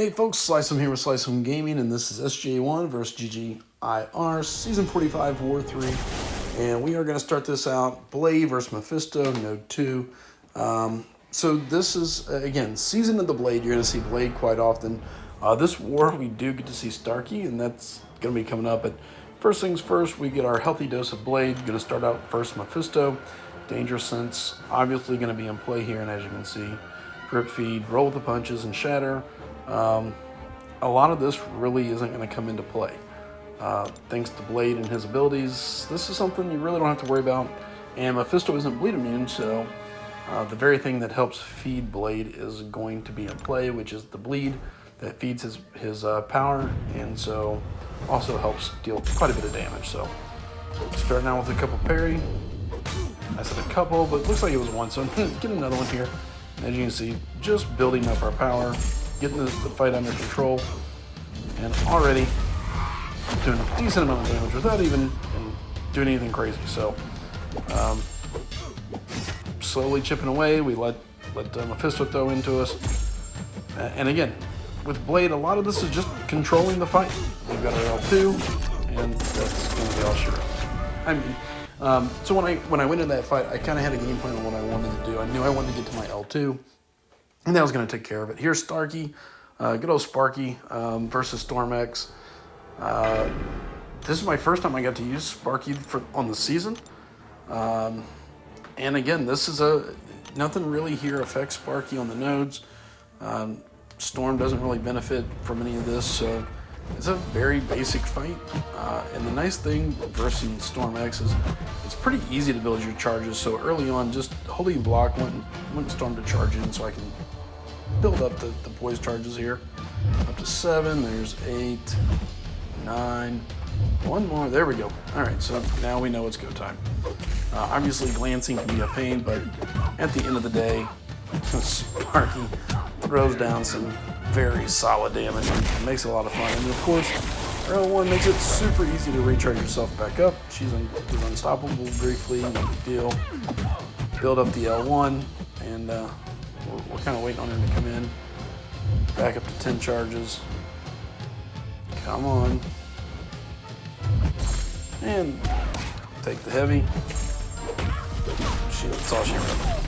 Hey folks, Slice'em here with Slice'em Gaming, and this is SGA-1 versus GGIR, Season 45, War 3. And we are going to start this out, Blade versus Mephisto, Node 2. So this is, again, Season of the Blade. You're going to see Blade quite often. This war, we do get to see Sparky, and that's going to be coming up. But first things first, we get our healthy dose of Blade. Going to start out first Mephisto. Danger Sense, obviously going to be in play here, and as you can see, Grip Feed, Roll with the Punches, and Shatter. A lot of this really isn't going to come into play. Thanks to Blade and his abilities, this is something you really don't have to worry about. And Mephisto isn't bleed immune, so the very thing that helps feed Blade is going to be in play, which is the bleed that feeds his power, and so also helps deal quite a bit of damage. So starting out with a couple parry. I said a couple, but it looks like it was one, so I'm going to get another one here. As you can see, just building up our power, getting the fight under control, and already doing a decent amount of damage without even doing anything crazy. So slowly chipping away, we let Mephisto throw into us. And again, with Blade, a lot of this is just controlling the fight. We've got our L2, and that's going to be all she wrote. I mean, so when I went into that fight, I kind of had a game plan on what I wanted to do. I knew I wanted to get to my L2, and that was going to take care of it. Here's Sparky, good old Sparky versus StormX. This is my first time I got to use Sparky on the season. And again, this is nothing really here affects Sparky on the nodes. Storm doesn't really benefit from any of this, so it's a very basic fight. And the nice thing versus StormX is it's pretty easy to build your charges. So early on, just holding block, went Storm to charge in, so I can build up the poise charges here. Up to 7, there's 8, 9, one more, there we go. All right, so now we know it's go time. Obviously glancing can be a pain, but at the end of the day, Sparky throws down some very solid damage and makes it a lot of fun. And of course, L1 makes it super easy to recharge yourself back up. She's unstoppable briefly, no big deal. Build up the L1, and we're kind of waiting on her to come in. Back up to 10 charges. Come on. And take the heavy. That's all she wrote.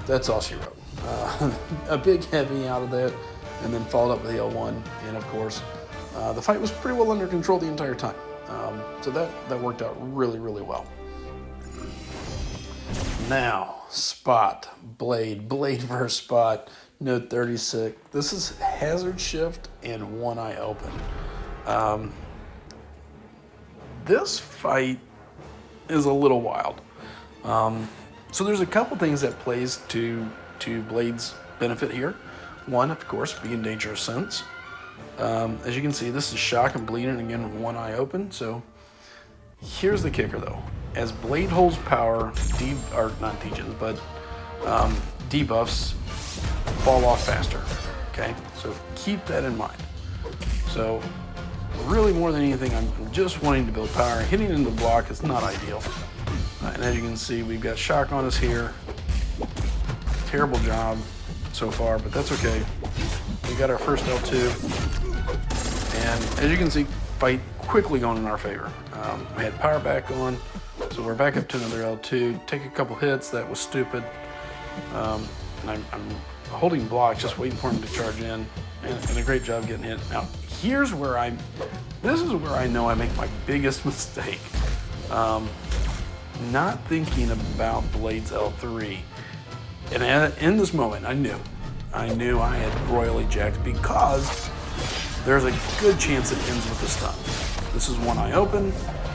That's all she wrote. A big heavy out of that, and then followed up with the L1. And of course, the fight was pretty well under control the entire time. So that worked out really, really well. Now, Spot, Blade versus Spot, Node 36. This is Hazard Shift and One Eye Open. This fight is a little wild. So there's a couple things that plays to Blade's benefit here. One, of course, being Danger Sense. As you can see, this is Shock and Bleeding, again with one eye open. So here's the kicker though. As Blade holds power, debuffs fall off faster. Okay, so keep that in mind. So really more than anything, I'm just wanting to build power. Hitting into the block is not ideal. And as you can see, we've got Shock on us here. Terrible job so far, but that's okay. We got our first L2. And as you can see, fight quickly going in our favor. We had power back on, so we're back up to another L2. Take a couple hits, that was stupid. And I'm holding block, just waiting for him to charge in, and a great job getting hit. Now, this is where I know I make my biggest mistake. Not thinking about Blade's L3. And in this moment, I knew I had royally jacked because there's a good chance it ends with a stun. This is one eye open,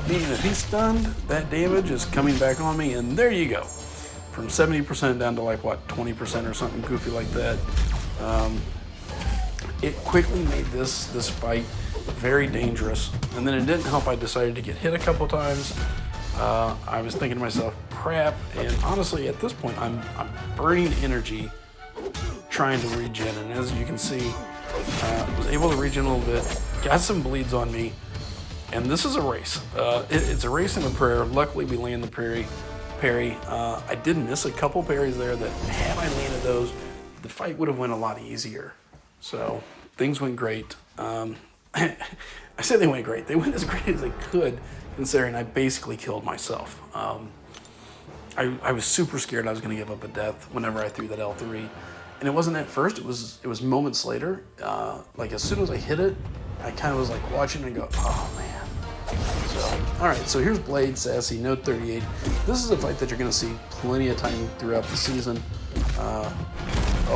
meaning if he's stunned, that damage is coming back on me, and there you go. From 70% down to like, what, 20% or something goofy like that. It quickly made this fight very dangerous, and then it didn't help I decided to get hit a couple times. I was thinking to myself, crap, and honestly at this point I'm burning energy trying to regen, and as you can see, was able to regen a little bit, got some bleeds on me, and this is a race. It's a race and a prayer. Luckily we land the parry. I did miss a couple parries there that had I landed those, the fight would have went a lot easier. So things went great. I say they went great. They went as great as they could, considering I basically killed myself. I was super scared I was going to give up a death whenever I threw that L3. And it wasn't at first, it was moments later. Like as soon as I hit it, I kind of was like watching and go, oh man. So, all right, so here's Blade, Sassy, Note 38. This is a fight that you're going to see plenty of time throughout the season. A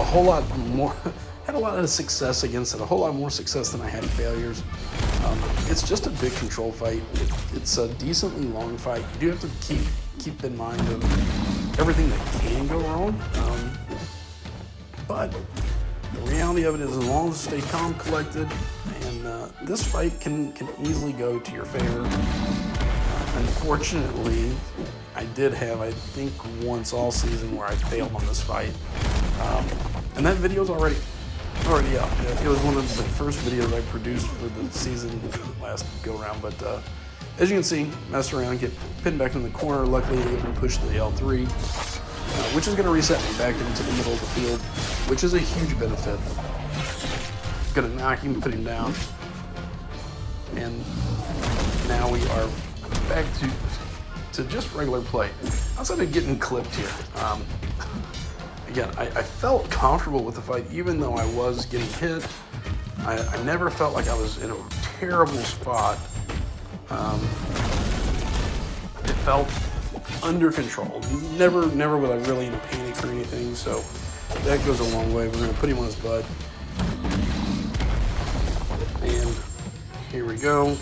whole lot more, had a lot of success against it, a whole lot more success than I had failures. It's just a big control fight. It's a decently long fight. You do have to keep in mind of everything that can go wrong. But the reality of it is, as long as you stay calm, collected, and this fight can easily go to your favor. Unfortunately, I did have, I think, once all season where I failed on this fight, and that video's already up. It was one of the first videos I produced for the season last go around. But as you can see, mess around, get pinned back in the corner. Luckily, able to push the L3. Which is going to reset me back into the middle of the field, which is a huge benefit. Going to knock him, put him down, and now we are back to just regular play. Outside of getting clipped here, again, I felt comfortable with the fight, even though I was getting hit. I never felt like I was in a terrible spot. It felt under control. Never was I really in a panic or anything, so that goes a long way. We're going to put him on his butt. And here we go.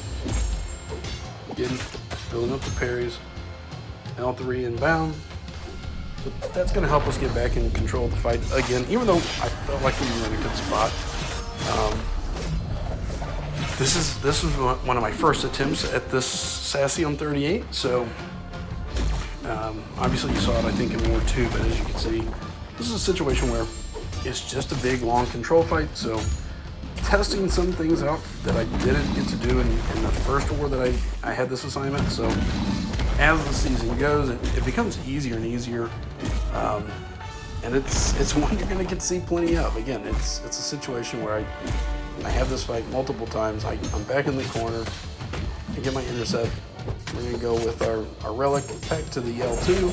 Again, building up the parries. L3 inbound. So that's going to help us get back in control of the fight again, even though I felt like we were in a good spot. This is one of my first attempts at this Sassy on 38, so obviously you saw it, I think, in War 2, but as you can see, this is a situation where it's just a big, long control fight, so testing some things out that I didn't get to do in the first war that I had this assignment. So as the season goes, it becomes easier and easier, and it's one you're going to get to see plenty of. Again, it's a situation where I have this fight multiple times. I'm back in the corner, I get my intercept. We're going to go with our relic back to the L2.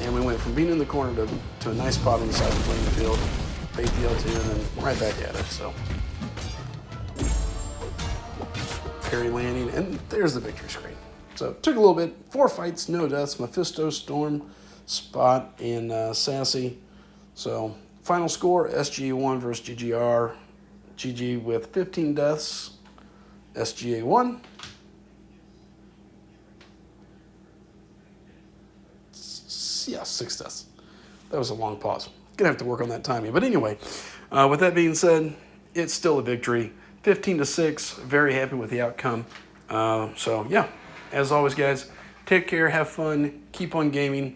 And we went from being in the corner to a nice spot on the side of the playing field, bait the L2, and then right back at it. So, parry landing, and there's the victory screen. So, it took a little bit. 4 fights, no deaths. Mephisto, Storm, Spot, and Sassy. So, final score, SGA-1 versus GGIR. GG with 15 deaths. SGA-1. Yeah, 6 deaths. That was a long pause. Gonna have to work on that timing. But anyway, with that being said, it's still a victory. 15-6. Very happy with the outcome. So yeah, as always, guys, take care, have fun, keep on gaming.